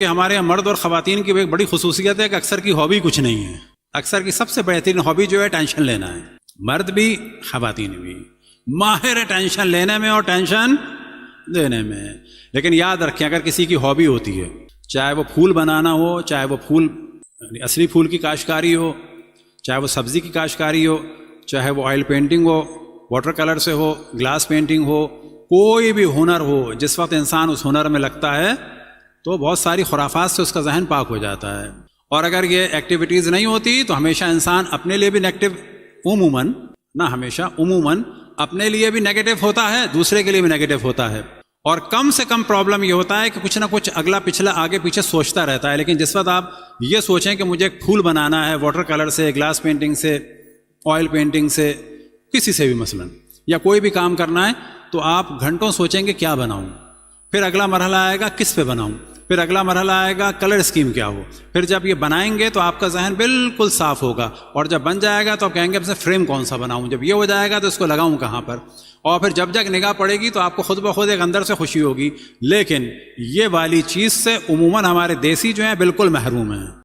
کہ ہمارے یہاں مرد اور خواتین کی ایک بڑی خصوصیت ہے کہ اکثر کی ہابی کچھ نہیں ہے. اکثر کی سب سے بہترین ہابی جو ہے ٹینشن لینا ہے. مرد بھی خواتین بھی ماہر ہے ٹینشن لینے میں اور ٹینشن دینے میں. لیکن یاد رکھیں اگر کسی کی ہابی ہوتی ہے، چاہے وہ پھول بنانا ہو، چاہے وہ پھول اصلی پھول کی کاشتکاری ہو، چاہے وہ سبزی کی کاشتکاری ہو، چاہے وہ آئل پینٹنگ ہو، واٹر کلر سے ہو، گلاس پینٹنگ ہو، کوئی بھی ہنر ہو، جس وقت انسان اس ہنر میں لگتا ہے تو بہت ساری خرافات سے اس کا ذہن پاک ہو جاتا ہے. اور اگر یہ ایکٹیویٹیز نہیں ہوتی تو ہمیشہ انسان اپنے لیے بھی نیگیٹو عموماً اپنے لیے بھی نیگیٹو ہوتا ہے، دوسرے کے لیے بھی نیگیٹو ہوتا ہے. اور کم سے کم پرابلم یہ ہوتا ہے کہ کچھ نہ کچھ اگلا پچھلا آگے پیچھے سوچتا رہتا ہے. لیکن جس وقت آپ یہ سوچیں کہ مجھے ایک پھول بنانا ہے واٹر کلر سے، گلاس پینٹنگ سے، آئل پینٹنگ سے، کسی سے بھی مثلاً، یا کوئی بھی کام کرنا ہے، تو آپ گھنٹوں سوچیں گے کیا بناؤں. پھر اگلا مرحلہ آئے گا کس پہ بناؤں، پھر اگلا مرحلہ آئے گا کلر اسکیم کیا ہو. پھر جب یہ بنائیں گے تو آپ کا ذہن بالکل صاف ہوگا، اور جب بن جائے گا تو آپ کہیں گے اب سے فریم کون سا بناؤں. جب یہ ہو جائے گا تو اس کو لگاؤں کہاں پر. اور پھر جب جب نگاہ پڑے گی تو آپ کو خود بخود ایک اندر سے خوشی ہوگی. لیکن یہ والی چیز سے عموماً ہمارے دیسی جو ہیں بالکل محروم ہیں.